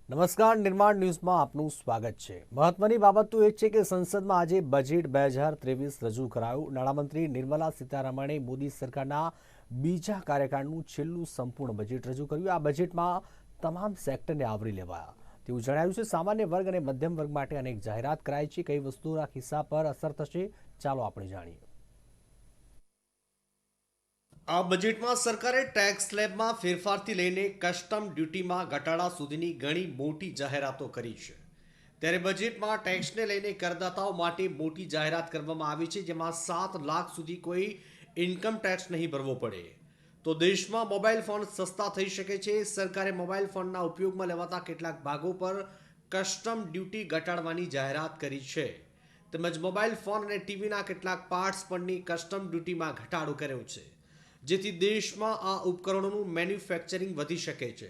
નમસ્કાર, નિર્માણ ન્યૂઝમાં આપનું સ્વાગત છે। મહત્વની બાબત તો એ છે કે સંસદમાં આજે બજેટ 2023 રજૂ કરાયું। નાણામંત્રી નિર્મલા સીતારમણે મોદી સરકારના બીજા કાર્યકાળનું છેલ્લું સંપૂર્ણ બજેટ રજૂ કર્યું। આ બજેટમાં તમામ સેક્ટરને આવરી લેવાયા તેવું જણાવ્યું છે। સામાન્ય વર્ગ અને મધ્યમ વર્ગ માટે અનેક જાહેરાત કરાઈ છે। કઈ વસ્તુઓના ખિસ્સા પર અસર થશે, ચાલો આપણે જાણીએ। આ બજેટમાં સરકારે ટેક્સ સ્લેબમાં ફેરફારથી લઈને કસ્ટમ ડ્યુટીમાં ઘટાડા સુધીની ઘણી મોટી જાહેરાતો કરી છે। ત્યારે બજેટમાં ટેક્સને લઈને કરદાતાઓ માટે મોટી જાહેરાત કરવામાં આવી છે, જેમાં 7 લાખ સુધી કોઈ ઇન્કમ ટેક્સ નહીં ભરવો પડે, તો દેશમાં મોબાઈલ ફોન સસ્તા થઈ શકે છે। સરકારે મોબાઈલ ફોનના ઉપયોગમાં લેવાતા કેટલાક ભાગો પર કસ્ટમ ડ્યુટી ઘટાડવાની જાહેરાત કરી છે, તેમજ મોબાઈલ ફોન અને ટીવીના કેટલાક પાર્ટ્સ પરની કસ્ટમ ડ્યુટીમાં ઘટાડો કર્યો છે, જેથી દેશમાં આ ઉપકરણોનું મેન્યુફેક્ચરિંગ વધી શકે છે।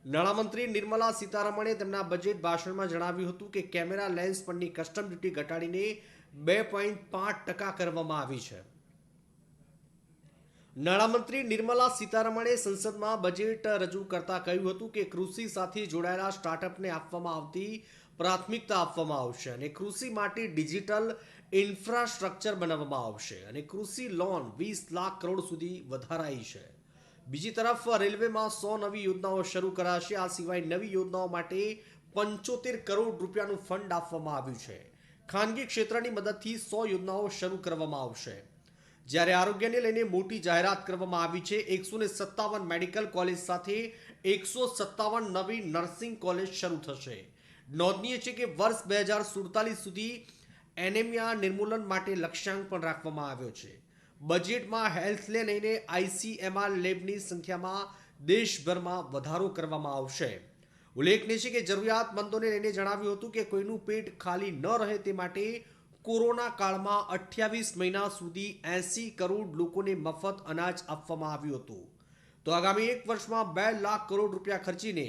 નાણામંત્રી નિર્મલા સીતારમણે તેમના બજેટ ભાષણમાં જણાવ્યું હતું કે કેમેરા લેન્સ પરની કસ્ટમ ડ્યુટી ઘટાડીને 2.5% કરવામાં આવી છે। નાણામંત્રી નિર્મલા સીતારમણે સંસદમાં બજેટ રજૂ કરતા કહ્યું હતું કે કૃષિ સાથે જોડાયેલા સ્ટાર્ટઅપને આપવામાં આવતી પ્રાથમિકતા આપવામાં આવશે અને કૃષિ માટે ડિજિટલ ઇન્ફ્રાસ્ટ્રક્ચર બનાવવામાં આવશે અને કૃષિ લોન 20 લાખ કરોડ સુધી વધારાઈ છે। બીજી તરફ રેલવેમાં 100 નવી યોજનાઓ શરૂ કરાશે। આ સિવાય નવી યોજનાઓ માટે 75 કરોડ રૂપિયાનું ફંડ આપવામાં આવ્યું છે। ખાનગી ક્ષેત્રની મદદથી 100 યોજનાઓ શરૂ કરવામાં આવશે। જ્યારે આરોગ્યને લઈને મોટી જાહેરાત કરવામાં આવી છે। 157 મેડિકલ કોલેજ સાથે 157 નવી નર્સિંગ કોલેજ શરૂ થશે। નોંધનીય છે કે વર્ષ 2047 સુધી એનેમિયા નિર્મૂલન માટે લક્ષ્યાંક પણ રાખવામાં આવ્યો છે। બજેટમાં હેલ્થને લઈને આઈસીએમઆર લેબની સંખ્યામાં દેશભરમાં વધારો કરવામાં આવશે। ઉલ્લેખનીય છે કે જરૂરિયાતમંદોને લઈને જણાવ્યું હતું કે કોઈનું પેટ ખાલી ન રહે તે માટે કોરોના કાળમાં 28 મહિના સુધી 80 કરોડ લોકોને મફત અનાજ આપવામાં આવ્યું હતું, તો આગામી એક વર્ષમાં 2 લાખ કરોડ રૂપિયા ખર્ચીને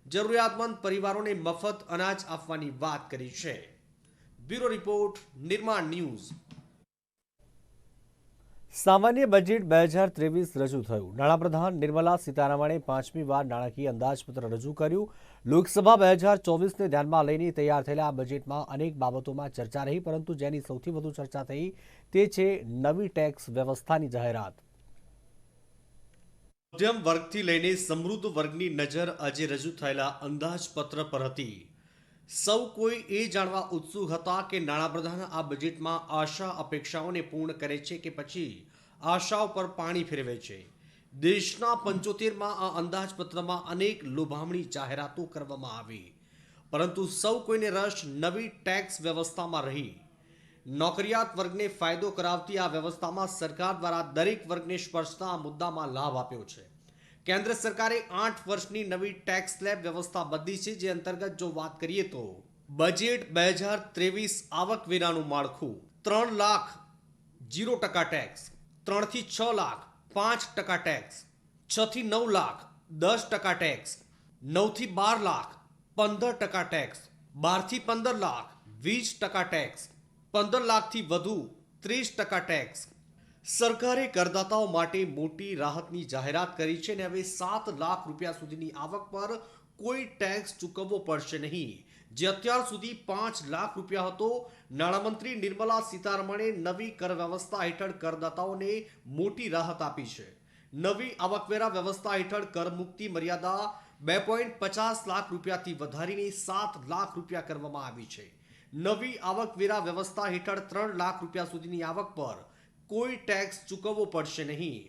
જરૂરિયાતમંદ પરિવારોને મફત અનાજ આપવાની વાત કરી છે। બ્યુરો રિપોર્ટ, નિર્માણ ન્યૂઝ। સામાન્ય બજેટ 2023 રજૂ થયું। નાણાપ્રધાન નિર્મલા સીતારમણે 5મી વાર નાણાકીય અંદાજપત્ર રજૂ કર્યું। લોકસભા 2024ને ધ્યાનમાં લઈને તૈયાર થયેલા આ બજેટમાં અનેક બાબતોમાં ચર્ચા રહી, પરંતુ જેની સૌથી વધુ ચર્ચા થઈ તે છે નવી ટેક્સ વ્યવસ્થાની જાહેરાત। મધ્યમ વર્ગથી લઈને સમૃદ્ધ વર્ગની નજર આજે રજૂ થયેલા અંદાજપત્ર પર હતી। સૌ કોઈ એ જાણવા ઉત્સુક હતા કે નાણાપ્રધાન આ બજેટમાં આશા અપેક્ષાઓને પૂર્ણ કરે છે કે પછી આશાઓ પર પાણી ફેરવે છે। દેશના 75માં આ અંદાજપત્રમાં અનેક લોભામણી જાહેરાતો કરવામાં આવી, પરંતુ સૌ કોઈને રસ નવી ટેક્સ વ્યવસ્થામાં રહી। નોકરિયાત વર્ગને ફાયદો કરાવતી આ વ્યવસ્થામાં સરકાર દ્વારા દરેક વર્ગને સ્પર્શતા આ મુદ્દામાં લાભ આપ્યો છે। કેન્દ્ર સરકારે 8 વર્ષની નવી ટેક્સ સ્લેબ વ્યવસ્થા બદલી છે, જે અંતર્ગત જો વાત કરીએ તો બજેટ 2023 આવકવેરાનું માળખું 3 લાખ 0% ટેક્સ, 3 થી 6 લાખ 5% ટેક્સ, 6 થી 9 લાખ 10% ટેક્સ, 9 થી 12 લાખ 15% ટેક્સ, 12 થી 15 લાખ 20% ટેક્સ, 15 લાખથી વધુ 30% ટેક્સ। સરકારે કરદાતાઓ માટે મોટી રાહતની જાહેરાત કરી છે અને હવે 7 લાખ રૂપિયા સુધીની આવક પર કોઈ ટેક્સ ચૂકવવો પડશે નહીં, જે અત્યાર સુધી 5 લાખ રૂપિયા હતો। નાણામંત્રી નિર્મલા સીતારમણે નવી કર વ્યવસ્થા હેઠળ કરદાતાઓને મોટી રાહત આપી છે। નવી આવકવેરા વ્યવસ્થા હેઠળ કરમુક્તિ મર્યાદા 2.50 લાખ રૂપિયાથી વધારીને 7 લાખ રૂપિયા કરવામાં આવી છે। નવી આવકવેરા વ્યવસ્થા હેઠળ 3 લાખ રૂપિયા સુધીની આવક પર કોઈ ટેક્સ ચૂકવવો પડશે નહીં।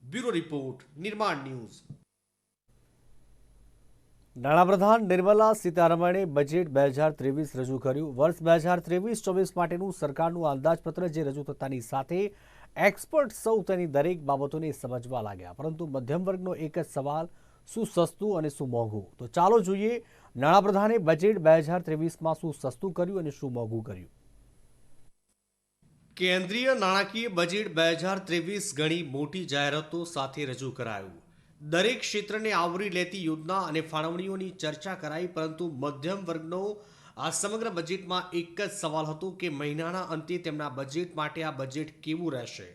બ્યુરો રિપોર્ટ, નિર્માણ ન્યૂઝ। નાણાપ્રધાન નિર્મલા સીતારમણે બજેટ 2023 રજૂ કર્યું। વર્ષ 2023-24 માટેનું સરકારનું અંદાજપત્ર જે રજૂ થતાની સાથે એક્સપર્ટ સૌ તેની દરેક બાબતોને સમજવા લાગ્યા, પરંતુ મધ્યમ વર્ગનો એક જ સવાલ, શું સસ્તું અને શું મોંઘું? તો ચાલો જોઈએ નાણાપ્રધાને બજેટ 2023માં શું સસ્તું કર્યું અને શું મોંઘું કર્યું। કેન્દ્રીય નાણાકીય બજેટ 2023 ઘણી મોટી જાહેરાતો સાથે રજૂ કરાયું। દરેક ક્ષેત્રને આવરી લેતી યોજના અને ફાળવણીઓની ચર્ચા કરાઈ, પરંતુ મધ્યમ વર્ગનો આ સમગ્ર બજેટમાં એક જ સવાલ હતો કે મહિનાના અંતે તેમના બજેટ માટે આ બજેટ કેવું રહેશે,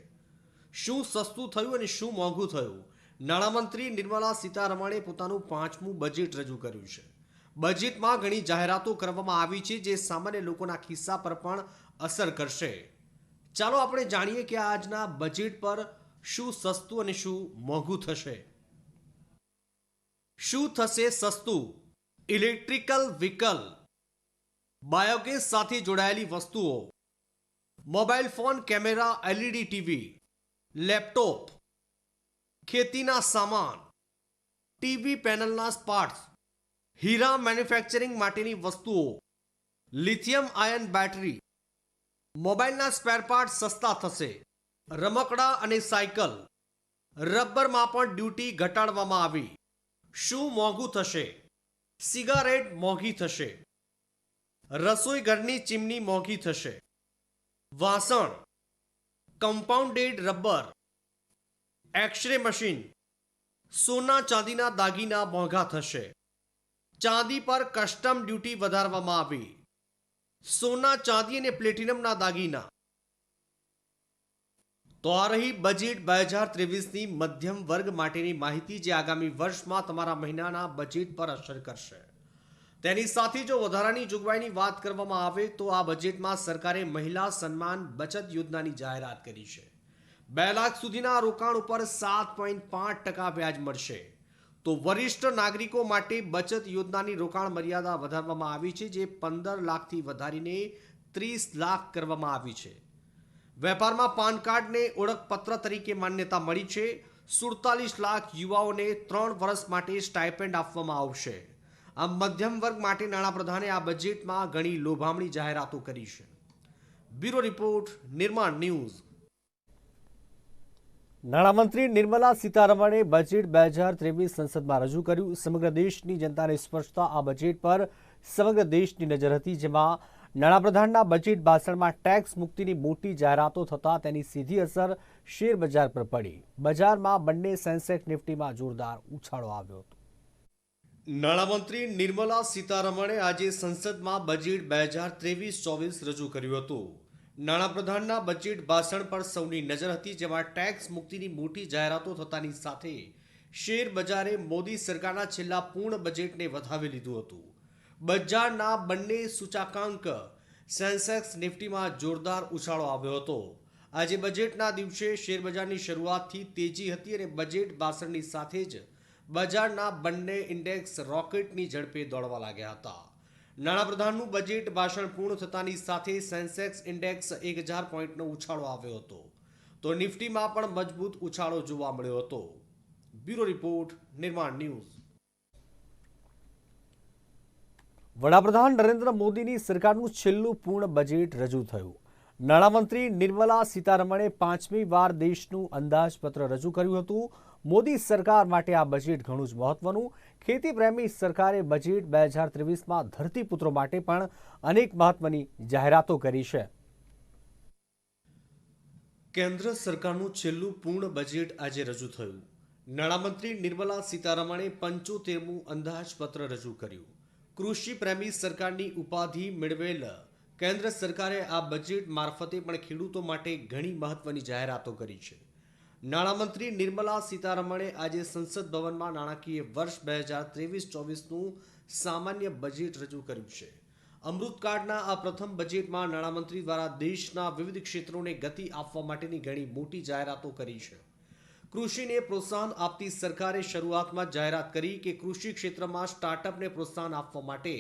શું સસ્તું થયું અને શું મોંઘું થયું। નાણામંત્રી નિર્મલા સીતારમણે પોતાનું 5મું બજેટ રજૂ કર્યું છે। બજેટમાં ઘણી જાહેરાતો કરવામાં આવી છે જે સામાન્ય લોકોના ખિસ્સા પર પણ અસર કરશે. ચાલો આપણે જાણીએ કે આજના બજેટ પર શું સસ્તું અને શું મોંઘું થશે. શું થશે સસ્તું? ઇલેક્ટ્રિકલ વ્હીકલ, બાયોગેસ સાથે જોડાયેલી વસ્તુઓ, mobile phone, camera, LED TV, laptop, ખેતીના સામાન, ટીવી પેનલના પાર્ટ્સ, હીરા મેન્યુફેક્ચરિંગ માટેની વસ્તુઓ, લિથિયમ આયન બેટરી, મોબાઈલના સ્પેર પાર્ટ સસ્તા થશે. રમકડા અને સાયકલ, રબરમાં પણ ડ્યુટી ઘટાડવામાં આવી. શું મોંઘું થશે? સિગારેટ મોંઘી થશે. રસોઈ ઘરની ચીમની મોંઘી થશે. વાસણ, કમ્પાઉન્ડેડ રબર, એક્સરે મશીન, સોના ચાંદીના દાગીના મોંઘા થશે. ચાંદી પર કસ્ટમ ડ્યુટી વધારવામાં આવી. સોના, ચાંદી અને પ્લેટિનમના દાગીના. તો આ રહી બજેટ 2023ની મધ્યમ વર્ગ માટેની માહિતી જે આગામી વર્ષમાં તમારા મહિનાના બજેટ પર અસર કરશે. તેની સાથે જો વધારાની જોગવાઈની વાત કરવામાં આવે તો આ બજેટમાં સરકારે મહિલા સન્માન બચત યોજનાની જાહેરાત કરી છે. 2 લાખ સુધીના રોકાણ ઉપર 7.5% વ્યાજ મળશે. તો વરિષ્ઠ નાગરિકો માટે બચત યોજનાની રોકાણ મર્યાદા વધારવામાં આવી છે જે 15 લાખથી વધારીને 30 લાખ કરવામાં આવી છે. વેપારમાં પાન કાર્ડને ઓળખપત્ર તરીકે માન્યતા મળી છે. 47 લાખ યુવાઓને 3 વર્ષ માટે સ્ટાઇપેન્ડ આપવામાં આવશે. આમ મધ્યમ વર્ગ માટે નાણાપ્રધાને આ બજેટમાં ઘણી લોભામણી જાહેરાતો કરી છે. બ્યુરો રિપોર્ટ, નિર્માણ ન્યૂઝ. નાણામંત્રી નિર્મલા સીતારમણે બજેટ 2023 સંસદમાં રજૂ કર્યું. સમગ્ર દેશની જનતાને સ્પર્શતા આ બજેટ પર સમગ્ર દેશની નજર હતી, જેમાં નાણાપ્રધાનના બજેટ ભાષણમાં ટેક્સ મુક્તિની મોટી જાહેરાતો થતાં તેની સીધી અસર શેર બજાર પર પડી. બજારમાં બંને સેન્સેક્સ નિફ્ટીમાં જોરદાર ઉછાળો આવ્યો હતો. નાણામંત્રી નિર્મલા સીતારમણે આજે સંસદમાં બજેટ 2023-24 રજૂ કર્યું હતું. નાણાપ્રધાનના બજેટ ભાષણ પર સૌની નજર હતી, જેમાં ટેક્સ મુક્તિની મોટી જાહેરાતો થતાની સાથે શેર બજારે મોદી સરકારના છેલ્લા પૂર્ણ બજેટને વધાવી લીધું હતું. બજારના બંને સૂચકાંક સેન્સેક્સ નિફ્ટીમાં જોરદાર ઉછાળો આવ્યો હતો. આજે બજેટના દિવસે શેરબજારની શરૂઆતથી તેજી હતી અને બજેટ ભાષણની સાથે જ બજારના બંને ઇન્ડેક્સ રોકેટની ઝડપે દોડવા લાગ્યા હતા. નાણાપ્રધાનનું બજેટ ભાષણ પૂર્ણ થતાની સાથે સેન્સેક્સ ઇન્ડેક્સ 1000 પોઈન્ટનો ઉછાળો આવ્યો હતો. તો નિફ્ટીમાં પણ મજબૂત ઉછાળો જોવા મળ્યો હતો. બ્યુરો રિપોર્ટ, નિર્માણ ન્યૂઝ. વડાપ્રધાન નરેન્દ્ર મોદીની સરકારનું છેલ્લું પૂર્ણ બજેટ રજૂ થયું. નાણામંત્રી નિર્મલા સીતારમણે 5મી વાર દેશનું અંદાજપત્ર રજૂ કર્યું હતું. મોદી સરકાર માટે આ બજેટ ઘણું જ મહત્વનું. ખેતીપ્રેમી સરકારે બજેટ 2023માં ધરતીપુત્રો માટે પણ અનેક મહત્વની જાહેરાતો કરી છે. કેન્દ્ર સરકારનું છેલ્લું પૂર્ણ બજેટ આજે રજૂ થયું. નાણામંત્રી નિર્મલા સીતારમણે 75મું અંદાજપત્ર રજૂ કર્યું. કૃષિ પ્રેમી સરકારની ઉપાધિ મેળવેલ કેન્દ્ર સરકારે આ બજેટ મારફતે પણ ખેડૂતો માટે ઘણી મહત્વની જાહેરાતો કરી છે. નાણામંત્રી નિર્મલા સીતારમણે આજે સંસદ ભવનમાં નાણાકીય વર્ષ 2023-24નું સામાન્ય બજેટ રજૂ કર્યું છે. અમૃતકાળના આ પ્રથમ બજેટમાં નાણામંત્રી દ્વારા દેશના વિવિધ ક્ષેત્રોને ગતિ આપવા માટેની ઘણી મોટી જાહેરાતો કરી છે. કૃષિને પ્રોત્સાહન આપતી સરકારે શરૂઆતમાં જાહેરાત કરી કે કૃષિ ક્ષેત્રમાં સ્ટાર્ટઅપને પ્રોત્સાહન આપવા માટે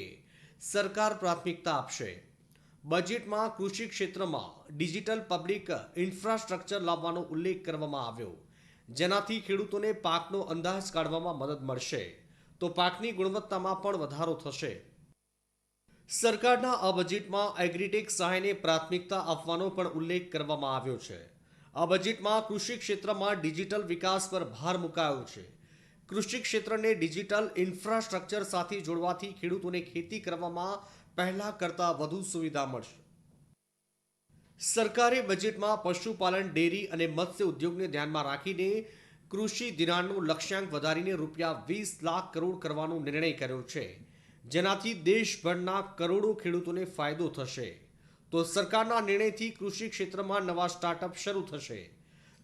સરકાર પ્રાથમિકતા આપશે. બજેટમાં કૃષિ ક્ષેત્રમાં ડિજિટલ પબ્લિક ઇન્ફ્રાસ્ટ્રક્ચર લાવવાનો ઉલ્લેખ કરવામાં આવ્યો, જેનાથી ખેડૂતોને પાકનો અંદાજ કાઢવામાં મદદ મળશે, તો પાકની ગુણવત્તામાં પણ વધારો થશે. સરકારના આ બજેટમાં એગ્રીટેક સહાયને પ્રાથમિકતા આપવાનો પણ ઉલ્લેખ કરવામાં આવ્યો છે. આ બજેટમાં કૃષિ ક્ષેત્રમાં ડિજિટલ વિકાસ પર ભાર મુકાયો છે. કૃષિ ક્ષેત્રને ડિજિટલ ઇન્ફ્રાસ્ટ્રક્ચર સાથે જોડવાથી ખેડૂતોને ખેતી કરવામાં પહેલા કરતાં વધુ સુવિધા મળશે. સરકારે બજેટમાં પશુપાલન, ડેરી અને મત્સ્ય ઉદ્યોગને ધ્યાનમાં રાખીને કૃષિ ધિરાણનું લક્ષ્યાંક વધારીને ₹20 લાખ કરોડ કરવાનો નિર્ણય કર્યો છે, જેનાથી દેશભરના કરોડો ખેડૂતોને ફાયદો થશે. તો સરકારના નિર્ણયથી કૃષિ ક્ષેત્રમાં નવા સ્ટાર્ટઅપ શરૂ થશે.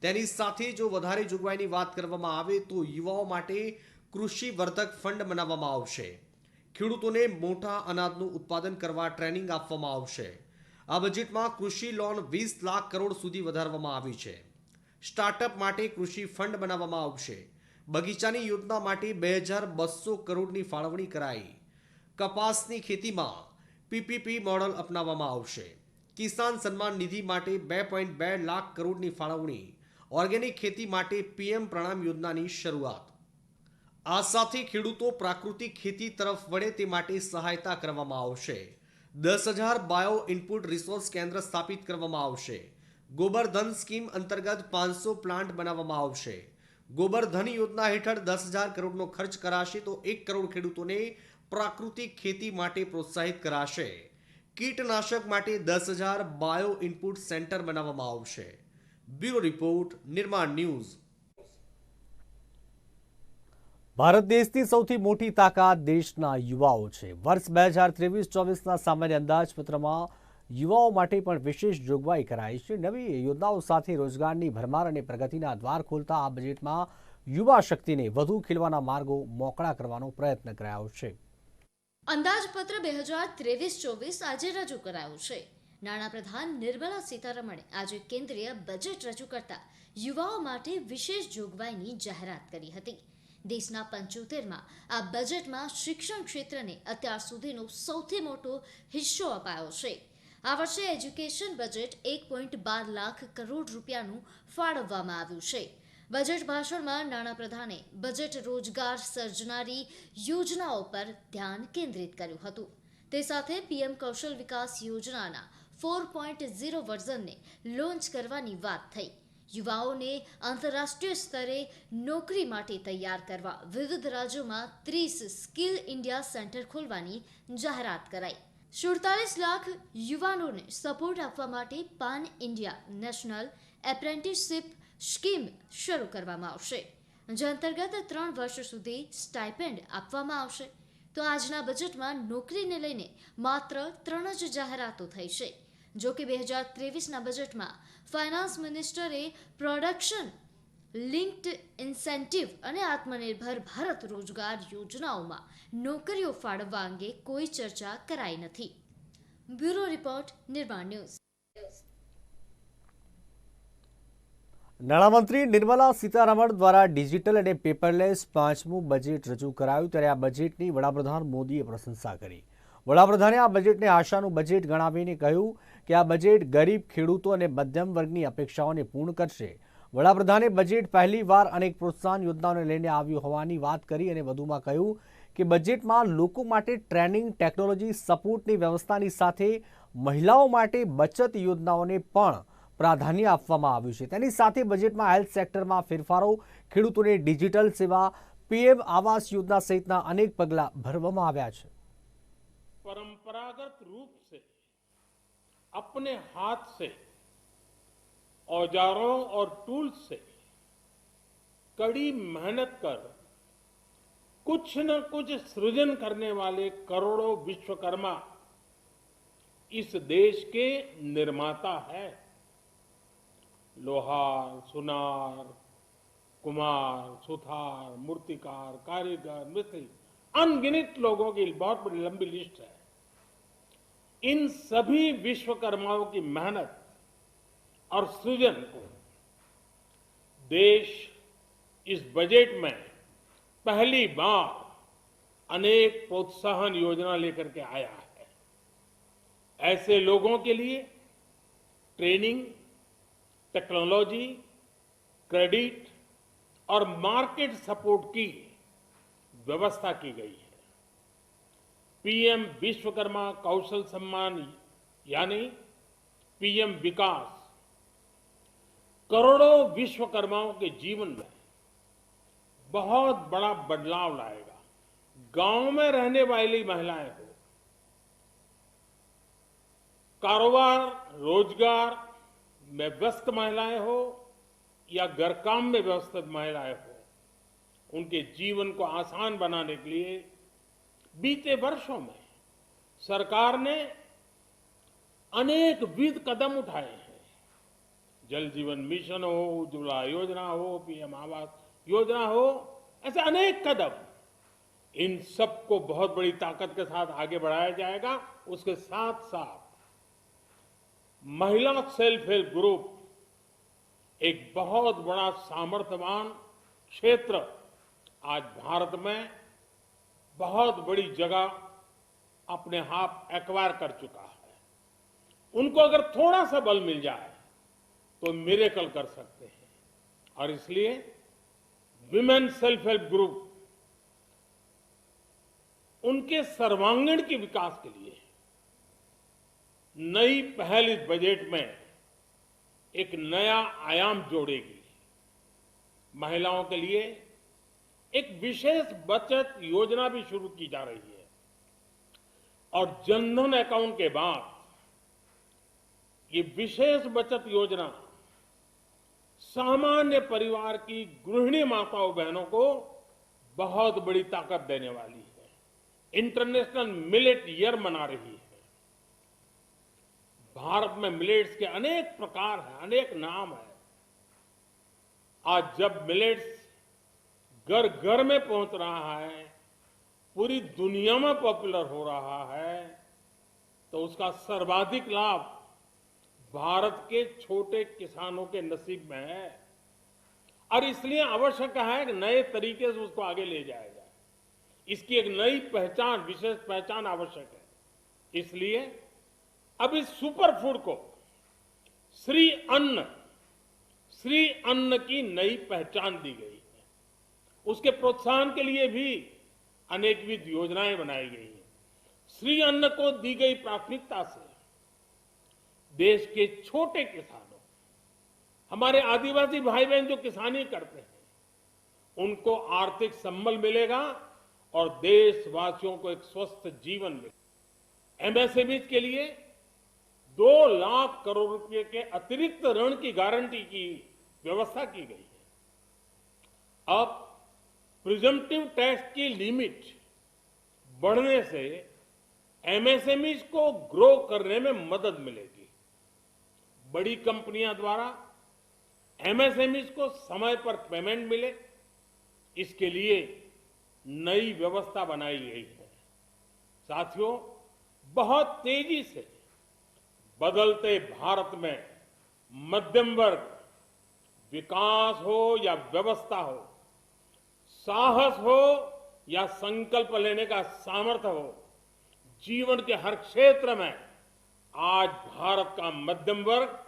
તેની સાથે જો વધારે જોગવાઈની વાત કરવામાં આવે તો યુવાઓ માટે કૃષિ વર્ધક ફંડ બનાવવામાં આવશે. ખેડૂતોને મોટા અનાજનું ઉત્પાદન કરવા ટ્રેનિંગ આપવામાં આવશે. આ બજેટમાં કૃષિ લોન 20 લાખ કરોડ સુધી વધારવામાં આવી છે. સ્ટાર્ટઅપ માટે કૃષિ ફંડ બનાવવામાં આવશે. બગીચાની યોજના માટે 2200 કરોડની ફાળવણી કરાઈ. કપાસની ખેતીમાં પીપીપી મોડલ અપનાવવામાં આવશે. કિસાન સન્માન નિધિ માટે 2.2 લાખ કરોડની ફાળવણી. ઓર્ગેનિક ખેતી માટે પીએમ પ્રણામ યોજનાની શરૂઆત. આ સાથે ખેડૂતો પ્રાકૃતિક ખેતી તરફ વળે તે માટે સહાયતા કરવામાં આવશે. 10,000 બાયો ઇનપુટ રિસોર્સ કેન્દ્ર સ્થાપિત કરવામાં આવશે. ગોબરધન સ્કીમ અંતર્ગત 500 પ્લાન્ટ બનાવવામાં આવશે. ગોબરધન યોજના હેઠળ 10,000 કરોડનો ખર્ચ કરાશે તો 1 કરોડ ખેડૂતોને પ્રાકૃતિક ખેતી માટે પ્રોત્સાહિત કરાશે. કીટનાશક માટે 10,000 બાયો ઇનપુટ સેન્ટર બનાવવામાં આવશે. બ્યુરો રિપોર્ટ, નિર્માણ ન્યૂઝ. ભારત દેશની સૌથી મોટી તાકાત દેશના યુવાઓ છે. વર્ષ 2023-24ના સામાન્ય અંદાજપત્રમાં યુવાઓ માટે પણ વિશેષ જોગવાઈ કરાઈ છે. નવી યોજનાઓ સાથે રોજગારની ભરમાર અને પ્રગતિના દ્વાર ખોલતા આ બજેટમાં યુવા શક્તિને વધુ ખીલવાના માર્ગો મોકળા કરવાનો પ્રયત્ન કરાયો છે. અંદાજપત્ર 2023-24 આજે રજૂ કરાયું છે. નાણાપ્રધાન નિર્મલા સીતારમણે આજે કેન્દ્રીય બજેટ રજૂ કરતા યુવાઓ માટે વિશેષ જોગવાઈની જાહેરાત કરી હતી. દેશના 75માં આ બજેટમાં શિક્ષણ ક્ષેત્રને અત્યાર સુધીનો સૌથી મોટો હિસ્સો અપાયો છે. આ વર્ષે એજ્યુકેશન બજેટ 1.12 લાખ કરોડ રૂપિયાનું ફાળવવામાં આવ્યું છે. બજેટ ભાષણમાં નાણાપ્રધાને બજેટ રોજગાર સર્જનારી યોજનાઓ પર ધ્યાન કેન્દ્રિત કર્યું હતું. તે સાથે પીએમ કૌશલ વિકાસ યોજનાના 4.0 વર્ઝનને લોન્ચ કરવાની વાત થઈ. યુવાઓને આંતરરાષ્ટ્રીય સ્તરે નોકરી માટે તૈયાર કરવા વિવિધ રાજ્યોમાં 30 સ્કિલ ઇન્ડિયા સેન્ટર ખોલવાની જાહેરાત કરાઈ. 47 લાખ યુવાનોને સપોર્ટ આપવા માટે પાન ઇન્ડિયા નેશનલ એપ્રેન્ટિસશીપ સ્કીમ શરૂ કરવામાં આવશે, જે અંતર્ગત 3 વર્ષ સુધી સ્ટાઇપેન્ડ આપવામાં આવશે. તો આજના બજેટમાં નોકરીને લઈને માત્ર 3 જ જાહેરાતો થઈ છે. જો કે 2023ના બજેટમાં ફાઇનાન્સ મિનિસ્ટરે પ્રોડક્શન લિંક્ડ ઇન્સેન્ટિવ અને આત્મનિર્ભર ભારત રોજગાર યોજનાઓમાં નોકરીઓ ફાળવવા અંગે કોઈ ચર્ચા કરાઈ નથી. બ્યુરો રિપોર્ટ, નિર્માણ ન્યૂઝ. નાણામંત્રી નિર્મલા સીતારમણ દ્વારા ડિજિટલ અને પેપરલેસ 5મું બજેટ રજૂ કરાયું, ત્યારે આ બજેટની વડાપ્રધાન મોદીએ પ્રશંસા કરી. વડાપ્રધાને આ બજેટને આશાનું બજેટ ગણાવીને કહ્યું કે આ બજેટ ગરીબ, ખેડૂતો અને મધ્યમ વર્ગની અપેક્ષાઓને પૂર્ણ કરશે. વડાપ્રધાને બજેટ પહેલીવાર અનેક પ્રોત્સાહન યોજનાઓને લઈને આવ્યું હોવાની વાત કરી અને વધુમાં કહ્યું કે બજેટમાં લોકો માટે ટ્રેનિંગ, ટેકનોલોજી સપોર્ટની વ્યવસ્થાની સાથે મહિલાઓ માટે બચત યોજનાઓને પણ પ્રાધાન્ય આપવામાં આવ્યું છે. તેની સાથે બજેટમાં હેલ્થ સેક્ટરમાં ફેરફારો, ખેડૂતોને ડિજિટલ સેવા, પીએમ આવાસ યોજના સહિતના અનેક પગલાં ભરવામાં આવ્યા છે. परंपरागत रूप से अपने हाथ से औजारों और टूल्स से कड़ी मेहनत कर कुछ न कुछ सृजन करने वाले करोड़ों विश्वकर्मा इस देश के निर्माता है. लोहार, सुनार, कुम्हार, सुथार, मूर्तिकार, कारीगर, मिस्त्री, अनगिनत लोगों की बहुत बड़ी लंबी लिस्ट है. इन सभी विश्वकर्माओं की मेहनत और सृजन को देश इस बजट में पहली बार अनेक प्रोत्साहन योजना लेकर के आया है. ऐसे लोगों के लिए ट्रेनिंग, टेक्नोलॉजी, क्रेडिट और मार्केट सपोर्ट की व्यवस्था की गई है. पीएम विश्वकर्मा कौशल सम्मान यानी पीएम विकास करोड़ों विश्वकर्माओं के जीवन में बहुत बड़ा बदलाव लाएगा. गांव में रहने वाली महिलाएं हो, कारोबार रोजगार में व्यस्त महिलाएं हो या घर काम में व्यस्त महिलाएं हो, उनके जीवन को आसान बनाने के लिए बीते वर्षों में सरकार ने अनेक विविध कदम उठाए हैं. जल जीवन मिशन हो, उज्ज्वला योजना हो, पीएम आवास योजना हो, ऐसे अनेक कदम इन सबको बहुत बड़ी ताकत के साथ आगे बढ़ाया जाएगा। उसके साथ साथ महिला सेल्फ हेल्प ग्रुप एक बहुत बड़ा सामर्थ्यवान क्षेत्र आज भारत में बहुत बड़ी जगह अपने हाथ एक्वायर कर चुका है। उनको अगर थोड़ा सा बल मिल जाए तो मिरेकल कर सकते हैं। और इसलिए विमेन सेल्फ हेल्प ग्रुप उनके सर्वांगीण के विकास के लिए नई पहल इस बजट में एक नया आयाम जोड़ेगी। महिलाओं के लिए एक विशेष बचत योजना भी शुरू की जा रही है और जनधन अकाउंट के बाद ये विशेष बचत योजना सामान्य परिवार की गृहिणी माताओं बहनों को बहुत बड़ी ताकत देने वाली है। इंटरनेशनल मिलेट ईयर मना रही है। भारत में मिलेट्स के अनेक प्रकार हैं, अनेक नाम है। आज जब मिलेट्स घर घर में पहुंच रहा है, पूरी दुनिया में पॉपुलर हो रहा है, तो उसका सर्वाधिक लाभ भारत के छोटे किसानों के नसीब में है। और इसलिए आवश्यक है कि नए तरीके से उसको आगे ले जाया जाए। इसकी एक नई पहचान, विशेष पहचान आवश्यक है। इसलिए अब इस सुपर फूड को श्री अन्न की नई पहचान दी गई है। उसके प्रोत्साहन के लिए भी अनेकविध योजनाएं बनाई गई हैं। श्री अन्न को दी गई प्राथमिकता से देश के छोटे किसानों, हमारे आदिवासी भाई बहन जो किसानी करते हैं, उनको आर्थिक संबल मिलेगा और देशवासियों को एक स्वस्थ जीवन मिलेगा। एमएसएमई के लिए 2 लाख करोड़ रुपए के अतिरिक्त ऋण की गारंटी की व्यवस्था की गई है। अब प्रिजम्पटिव टैक्स की लिमिट बढ़ने से एमएसएमई को ग्रो करने में मदद मिलेगी। बड़ी कंपनियां द्वारा एमएसएमई को समय पर पेमेंट मिले, इसके लिए नई व्यवस्था बनाई गई है। साथियों, बहुत तेजी से बदलते भारत में मध्यम वर्ग, विकास हो या व्यवस्था हो, साहस हो या संकल्प लेने का सामर्थ्य हो, जीवन के हर क्षेत्र में आज भारत का मध्यम वर्ग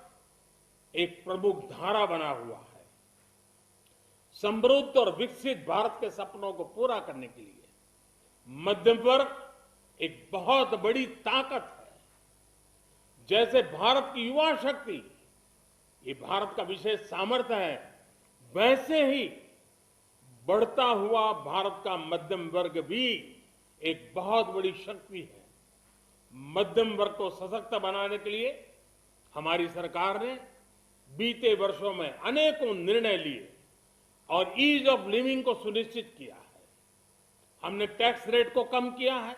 एक प्रमुख धारा बना हुआ है। समृद्ध और विकसित भारत के सपनों को पूरा करने के लिए मध्यम वर्ग एक बहुत बड़ी ताकत है। जैसे भारत की युवा शक्ति ये भारत का विशेष सामर्थ्य है, वैसे ही बढ़ता हुआ भारत का मध्यम वर्ग भी एक बहुत बड़ी शक्ति है। मध्यम वर्ग को सशक्त बनाने के लिए हमारी सरकार ने बीते वर्षों में अनेकों निर्णय लिए और ईज ऑफ लिविंग को सुनिश्चित किया है। हमने टैक्स रेट को कम किया है,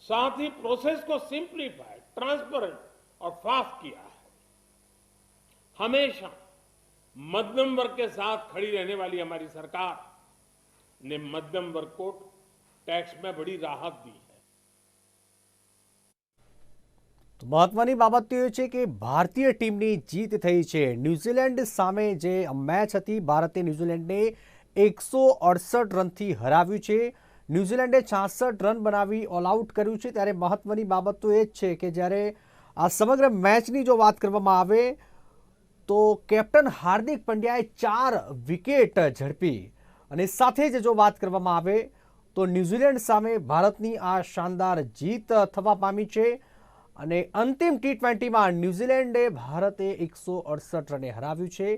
साथ ही प्रोसेस को सिंप्लीफाई, ट्रांसपेरेंट और फास्ट किया है। हमेशा मध्यम वर्ग के साथ खड़ी रहने वाली हमारी सरकार ने मध्यम वर्ग को टैक्स में बड़ी राहत दी है। તો મહત્વની બાબત તો એ છે કે ભારતીય ટીમની જીત થઈ છે। ન્યૂઝીલેન્ડ સામે જે મેચ હતી, ભારતે ન્યૂઝીલેન્ડને 168 રનથી હરાવ્યું છે। ન્યૂઝીલેન્ડે 66 રન બનાવી ઓલ આઉટ કર્યું છે। ત્યારે મહત્વની બાબત તો એ જ છે કે જ્યારે આ સમગ્ર મેચની જો વાત કરવામાં આવે તો કેપ્ટન હાર્દિક પંડ્યાએ 4 વિકેટ ઝડપી અને સાથે જ જો વાત કરવામાં આવે તો ન્યૂઝીલેન્ડ સામે ભારતની આ શાનદાર જીત થવા પામી છે અને અંતિમ T20માં ન્યૂઝીલેન્ડે ભારતે 168 રને હરાવ્યું છે।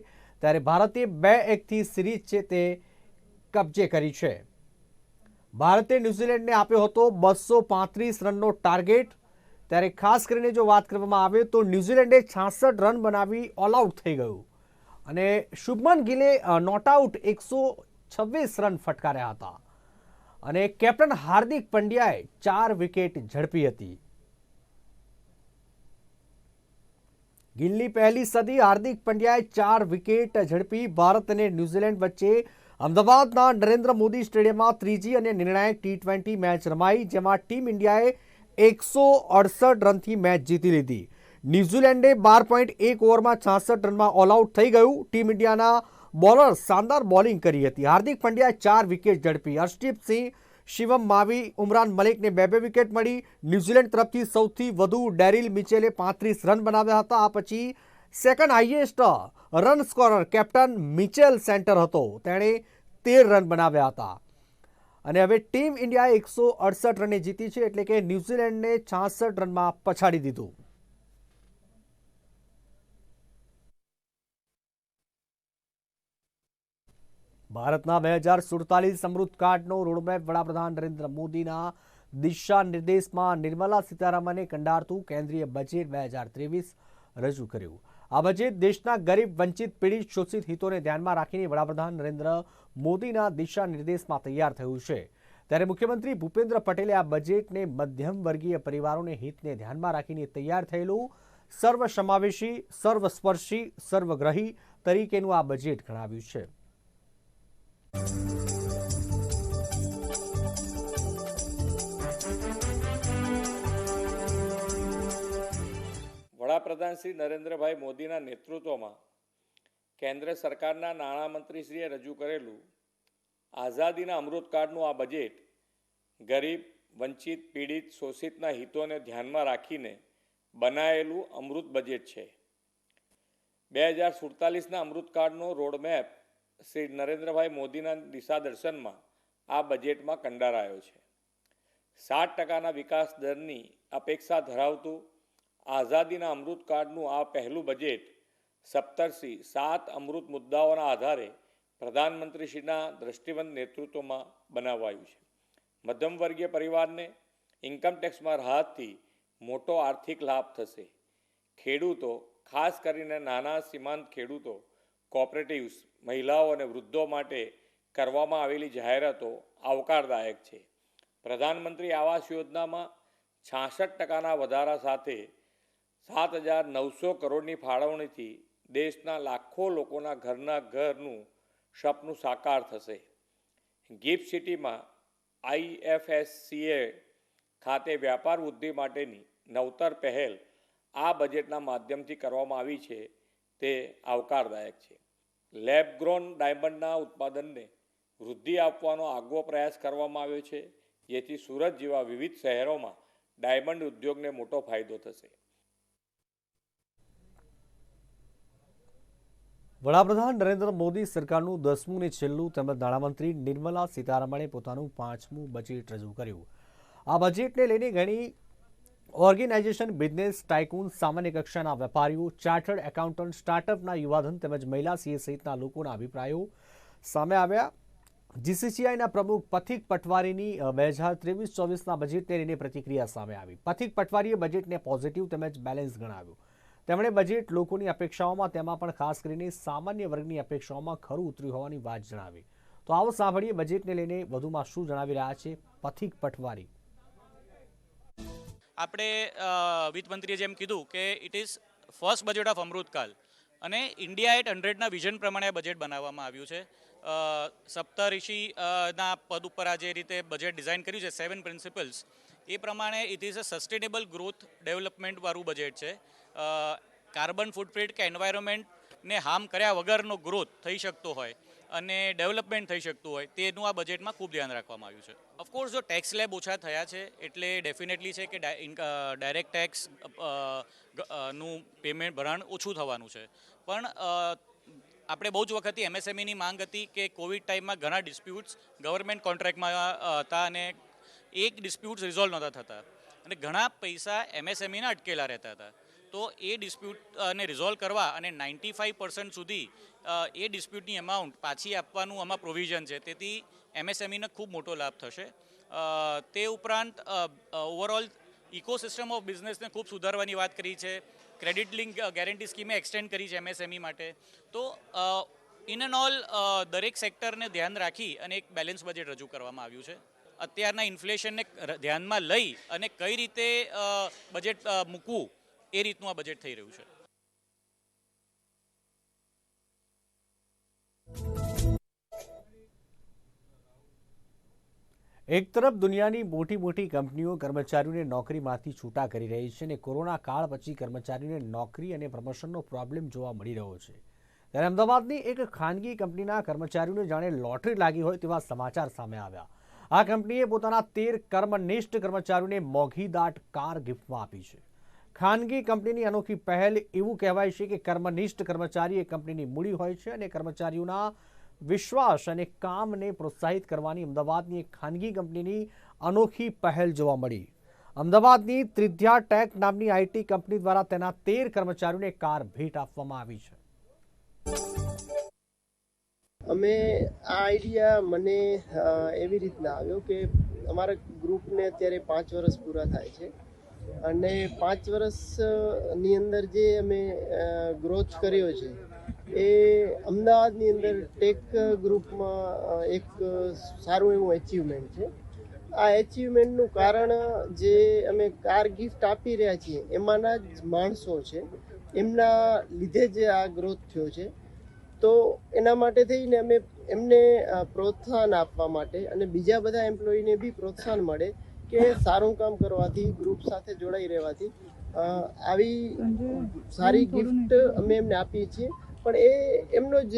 ત્યારે ભારતે 2-1થી સિરીઝ છે તે કબજે કરી છે। ભારતે ન્યૂઝીલેન્ડને આપ્યો હતો 235 રનનો ટાર્ગેટ। ત્યારે ખાસ કરીને જો વાત કરવામાં આવે તો ન્યૂઝીલેન્ડે 66 રન બનાવી ઓલ આઉટ થઈ ગયું અને શુભમન ગિલે નોટ આઉટ 126 રન ફટકાર્યા હતા અને કેપ્ટન હાર્દિક પંડ્યાએ 4 વિકેટ ઝડપી હતી। गिलनी पहली सदी हार्दिक पंड्याए 4 विकेट झड़पी। भारत और न्यूजीलैंड वच्चे અમદાવાદના નરેન્દ્ર મોદી સ્ટેડિયમમાં ત્રીજી અને નિર્ણાયક T20 મેચ રમાઈ, જેમાં ટીમ ઇન્ડિયાએ 168 રનથી મેચ જીતી લીધી. ન્યૂઝીલેન્ડે 12.1 ઓવરમાં 66 રનમાં ઓલ આઉટ થઈ ગયું. ટીમ ઇન્ડિયાના બોલર શાનદાર બોલિંગ કરી હતી. હાર્દિક પંડ્યાએ 4 વિકેટ ઝડપી. હર્ષદીપ સિંહ, શિવમ માવી, ઉમરાન મલિકને 2 વિકેટ મળી. ન્યૂઝીલેન્ડ તરફથી સૌથી વધુ ડેરિલ મિચેલે 35 રન બનાવ્યા હતા. આ પછી second highest run scorer captain Mitchell centre હતો, તેણે 13 રન બનાવ્યા હતા. અને હવે ટીમ ઇન્ડિયાએ 168 રને જીતી છે, એટલે કે ન્યૂઝીલેન્ડને 66 રનમાં પછાડી દીધું. ભારતના 2047 અમૃત કાર્ડનો રોડમેપ વડાપ્રધાન નરેન્દ્ર મોદીના દિશા નિર્દેશમાં નિર્મલા સીતારામને કંડારતું કેન્દ્રીય બજેટ 2023 રજૂ કર્યું. આ બજેટ દેશના ગરીબ, વંચિત, પીડિત, શોષિત હિતોને ધ્યાનમાં રાખીને વડાપ્રધાન નરેન્દ્ર મોદીના દિશા નિર્દેશમાં તૈયાર થયું છે. ત્યારે મુખ્યમંત્રી ભૂપેન્દ્ર પટેલે આ બજેટને મધ્યમ વર્ગીય પરિવારોને હિતને ધ્યાનમાં રાખીને તૈયાર થયેલું સર્વસમાવેશી, સર્વસ્પર્શી, સર્વગ્રાહી તરીકેનું આ બજેટ ગણાવ્યું છે. વડાપ્રધાન શ્રી નરેન્દ્રભાઈ મોદીના નેતૃત્વમાં કેન્દ્ર સરકારના નાણામંત્રીશ્રીએ રજૂ કરેલું આઝાદીના અમૃતકાળનું આ બજેટ ગરીબ, વંચિત, પીડિત, શોષિતના હિતોને ધ્યાનમાં રાખીને બનાવેલું અમૃત બજેટ છે. 2047ના અમૃતકાળનો રોડમેપ શ્રી નરેન્દ્રભાઈ મોદીના દિશાદર્શનમાં આ બજેટમાં કંડારાયો છે. 7% વિકાસ દરની અપેક્ષા ધરાવતું આઝાદીના અમૃતકાળનું આ પહેલું બજેટ સપ્તર્ષિ 7 અમૃત મુદ્દાઓના આધારે પ્રધાનમંત્રીશ્રીના દ્રષ્ટિવંત નેતૃત્વમાં બનાવાયું છે. મધ્યમ વર્ગીય પરિવારને ઇન્કમટેક્સમાં રાહતથી મોટો આર્થિક લાભ થશે. ખેડૂતો, ખાસ કરીને નાના સીમાંત ખેડૂતો, કોઓપરેટિવ્સ, મહિલાઓ અને વૃદ્ધો માટે કરવામાં આવેલી જાહેરાતો આવકારદાયક છે. પ્રધાનમંત્રી આવાસ યોજનામાં 66% વધારા સાથે 7,900 કરોડની ફાળવણીથી દેશના લાખો લોકોના ઘરનું સપનું સાકાર થશે. ગિફ્ટ સિટીમાં IFSCA ખાતે વ્યાપાર વૃદ્ધિ માટેની નવતર પહેલ આ બજેટના માધ્યમથી કરવામાં આવી છે, તે આવકારદાયક છે. લેબ ગ્રોન ડાયમંડના ઉત્પાદનને વૃદ્ધિ આપવાનો આગવો પ્રયાસ કરવામાં આવ્યો છે, જેથી સુરત જેવા વિવિધ શહેરોમાં ડાયમંડ ઉદ્યોગને મોટો ફાયદો થશે. વડાપ્રધાન નરેન્દ્ર મોદી સરકારનું 10મું ને છેલ્લું તેમજ નાણામંત્રી નિર્મલા સીતારમણે પોતાનું 5મું બજેટ રજૂ કર્યું. આ બજેટને લઈને ઘણી ઓર્ગેનાઇઝેશન, બિઝનેસ ટાઇકૂન, સામાન્ય કક્ષાના વેપારીઓ, ચાર્ટર્ડ એકાઉન્ટન્ટ, સ્ટાર્ટઅપના યુવાધન તેમજ મહિલા સીએ સહિતના લોકોના અભિપ્રાયો સામે આવ્યા. જીસીસીઆઈના પ્રમુખ પથિક પટવારીની 2023-24ના બજેટને લઈને પ્રતિક્રિયા સામે આવી. પથિક પટવારીએ બજેટને પોઝિટિવ તેમજ બેલેન્સ ગણાવ્યું. તેમણે બજેટ લોકોની અપેક્ષાઓમાં, તેમાં પણ ખાસ કરીને સામાન્ય વર્ગની અપેક્ષાઓમાં ખરું ઉતર્યું હોવાની વાત જણાવી. તો આવો સાંભળીએ બજેટને લઈને વધુમાં શું જણાવી રહ્યા છે પથિક પટવારી. આપણે વિત્તમંત્રીએ જેમ કીધું કે it is first budget of Amritkaal અને ઇન્ડિયા એટ 100ના વિઝન પ્રમાણે આ બજેટ બનાવવામાં આવ્યું છે. સપ્તઋષિના પદ ઉપર આ જે રીતે બજેટ ડિઝાઇન કર્યું છે, 7 પ્રિન્સિપલ્સ, એ પ્રમાણે it is a sustainable growth ડેવલપમેન્ટવાળું બજેટ છે. કાર્બન ફૂટપ્રિન્ટ કે એન્વાયરમેન્ટને હાર્મ કર્યા વગરનો ગ્રોથ થઈ શકતો હોય અને ડેવલપમેન્ટ થઈ શકતું હોય તેનું આ બજેટમાં ખૂબ ધ્યાન રાખવામાં આવ્યું છે. ઓફકોર્સ જો ટેક્સ સ્લેબ ઓછા થયા છે એટલે ડેફિનેટલી છે કે ડાયરેક્ટ ટેક્સ નું પેમેન્ટ ભરણ ઓછું થવાનું છે. પણ આપણે બહુ જ વખતથી MSMEની માંગ હતી કે કોવિડ ટાઈમમાં ઘણા ડિસ્પ્યુટ્સ ગવર્મેન્ટ કોન્ટ્રાક્ટમાં હતા અને એક ડિસ્પ્યુટ્સ રિઝોલ્વ નહોતા થતા અને ઘણા પૈસા MSMEના અટકેલા રહેતા હતા. તો એ ડિસ્પ્યુટને રિઝોલ્વ કરવા અને 95% સુધી એ ડિસ્પ્યુટની અમાઉન્ટ પાછી આપવાનું આમાં પ્રોવિઝન છે. તેથી MSMEને ખૂબ મોટો લાભ થશે. તે ઉપરાંત ઓવરઓલ ઇકોસિસ્ટમ ઓફ બિઝનેસને ખૂબ સુધારવાની વાત કરી છે. ક્રેડિટ લિંક ગેરંટી સ્કીમે એક્સટેન્ડ કરી છે MSME માટે. તો ઇન એન્ડ ઓલ દરેક સેક્ટરને ધ્યાન રાખી અને એક બેલેન્સ બજેટ રજૂ કરવામાં આવ્યું છે. અત્યારના ઇન્ફ્લેશનને ધ્યાનમાં લઈ અને કઈ રીતે બજેટ મૂકવું એ રીતનું આ બજેટ થઈ રહ્યું છે. એક તરફ દુનિયાની મોટી મોટી કંપનીઓ કર્મચારીઓને નોકરીમાંથી છૂટા કરી રહી છે અને કોરોના કાળ પછી કર્મચારીઓને નોકરી અને પ્રમોશનનો પ્રોબ્લેમ જોવા મળી રહ્યો છે, ત્યારે અમદાવાદની એક ખાનગી કંપનીના કર્મચારીઓને જાણે લોટરી લાગી હોય તેવા સમાચાર સામે આવ્યા. આ કંપનીએ પોતાના 13 કર્મનિષ્ઠ કર્મચારીઓને મોંઘીદાટ કાર ગિફ્ટમાં આપી છે. ખાનગી કંપનીની અનોખી પહેલ. એવું કહેવાય છે કે કર્મનિષ્ઠ કર્મચારી એ કંપનીની મૂડી હોય છે અને કર્મચારીઓના વિશ્વાસ અને કામને પ્રોત્સાહિત કરવાની અમદાવાદની એક ખાનગી કંપનીની અનોખી પહેલ જોવા મળી. અમદાવાદની ત્રિધ્યા ટેક નામની આઈટી કંપની દ્વારા તેના 13 કર્મચારીઓને કાર ભેટ આપવામાં આવી છે. અમે આ આઈડિયા મને એવી રીતના આવ્યો કે અમારા ગ્રુપને અત્યારે 5 વર્ષ પૂરા થાય છે અને 5 વર્ષની અંદર જે અમે ગ્રોથ કર્યો છે એ અમદાવાદની અંદર ટેક ગ્રુપમાં એક સારું એવું એચિવમેન્ટ છે. આ એચિવમેન્ટનું કારણ જે અમે કાર ગિફ્ટ આપી રહ્યા છીએ એમાંના જ માણસો છે, એમના લીધે જ આ ગ્રોથ થયો છે. તો એના માટે થઈને અમે એમને પ્રોત્સાહન આપવા માટે અને બીજા બધા એમ્પ્લોયીને બી પ્રોત્સાહન મળે કે સારું કામ કરવાથી, ગ્રુપ સાથે જોડાઈ રહેવાથી આવી સારી ગિફ્ટ અમે એમને આપીએ છીએ. પણ એ એમનો જ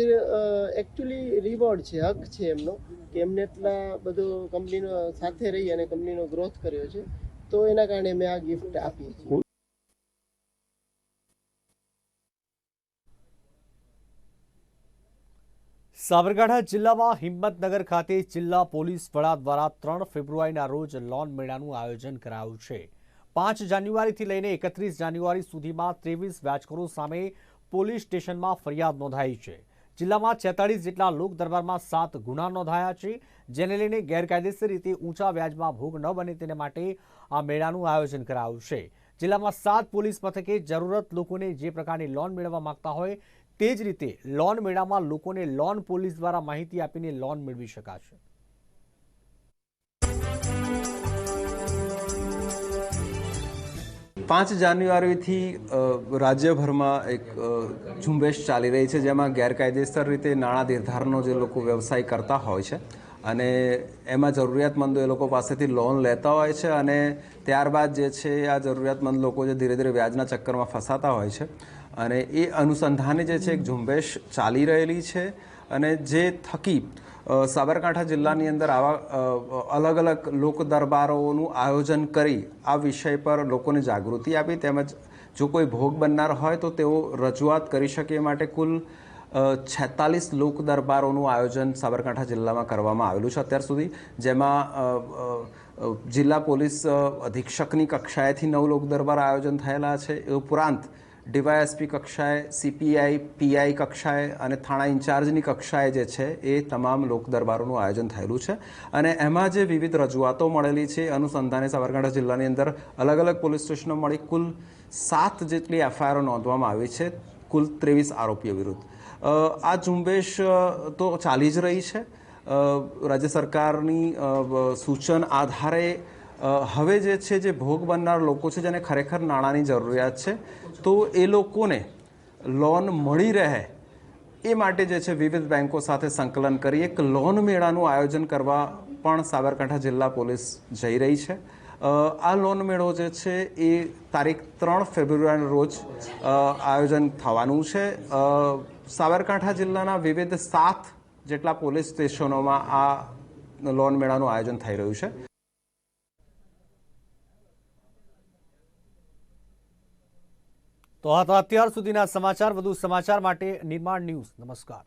એકચ્યુઅલી રિવોર્ડ છે, હક છે એમનો કે એમને એટલા બધો કંપનીનો સાથે રહી અને કંપનીનો ગ્રોથ કર્યો છે, તો એના કારણે અમે આ ગિફ્ટ આપીએ છીએ. સાબરકાંઠા જિલ્લામાં હિંમતનગર ખાતે જિલ્લા પોલીસ વડા દ્વારા 3 ફેબ્રુઆરીના રોજ લોન મેળાનું આયોજન કરાયું છે. 5 જાન્યુઆરીથી લઈને 31 જાન્યુઆરી સુધીમાં 23 વ્યાજખોરો સામે પોલીસ સ્ટેશનમાં ફરિયાદ નોંધાઈ છે. જિલ્લામાં 46 જેટલા લોક દરબારમાં 7 ગુના નોંધાયા છે, જેને લઈને ગેરકાયદેસર રીતે ઊંચા વ્યાજમાં ભોગ ન બને તેને માટે આ મેળાનું આયોજન કરાયું છે. જિલ્લામાં 7 પોલીસ મથકે જરૂરત લોકોને જે પ્રકારની લોન મેળવવા માંગતા હોય તે જ રીતે લોન મેળામાં લોકોને લોન પોલીસ દ્વારા માહિતી આપીને લોન મેળવી શકાશે. પાંચ જાન્યુઆરીથી રાજ્યભરમાં એક ઝુંબેશ ચાલી રહી છે, જેમાં ગેરકાયદેસર રીતે નાણાં નિર્ધારણનો જે લોકો વ્યવસાય કરતા હોય છે અને એમાં જરૂરિયાતમંદો એ લોકો પાસેથી લોન લેતા હોય છે અને ત્યારબાદ જે છે આ જરૂરિયાતમંદ લોકો જે ધીરે ધીરે વ્યાજના ચક્કરમાં ફસાતા હોય છે અને એ અનુસંધાને જે છે એક ઝુંબેશ ચાલી રહેલી છે અને જે થકી સાબરકાંઠા જિલ્લાની અંદર આવા અલગ અલગ લોક દરબારોનું આયોજન કરી આ વિષય પર લોકોને જાગૃતિ આપી, તેમજ જો કોઈ ભોગ બનનાર હોય તો તેઓ રજૂઆત કરી શકે એ માટે કુલ 46 લોક દરબારોનું આયોજન સાબરકાંઠા જિલ્લામાં કરવામાં આવેલું છે અત્યાર સુધી, જેમાં જિલ્લા પોલીસ અધિક્ષકની કક્ષાએથી 9 લોક દરબાર આયોજન થયેલા છે. એ ઉપરાંત ડીવાયએસપી કક્ષાએ, સીપીઆઈ, પીઆઈ કક્ષાએ અને થાણા ઇન્ચાર્જની કક્ષાએ જે છે એ તમામ લોક દરબારોનું આયોજન થયેલું છે અને એમાં જે વિવિધ રજૂઆતો મળેલી છે અનુસંધાને સાબરકાંઠા જિલ્લાની અંદર અલગ અલગ પોલીસ સ્ટેશનો મળી કુલ 7 જેટલી એફઆઈઆરો નોંધવામાં આવી છે, કુલ 23 આરોપીઓ વિરુદ્ધ. આ ઝુંબેશ તો ચાલી જ રહી છે. રાજ્ય સરકારની સૂચન આધારે હવે જે છે જે ભોગ બનનાર લોકો છે જેને ખરેખર નાણાંની જરૂરિયાત છે તો એ લોકોને લોન મળી રહે એ માટે જે છે વિવિધ બેન્કો સાથે સંકલન કરી એક લોન મેળાનું આયોજન કરવા પણ સાબરકાંઠા જિલ્લા પોલીસ જઈ રહી છે. આ લોન મેળો જે છે એ તારીખ 3 ફેબ્રુઆરીના રોજ આયોજન થવાનું છે. સાબરકાંઠા જિલ્લાના વિવિધ 7 જેટલા પોલીસ સ્ટેશનોમાં આ લોન મેળાનું આયોજન થઈ રહ્યું છે. તો આ તો અત્યાર સુધીના સમાચાર. વધુ સમાચાર માટે નિર્માણ ન્યૂઝ. નમસ્કાર.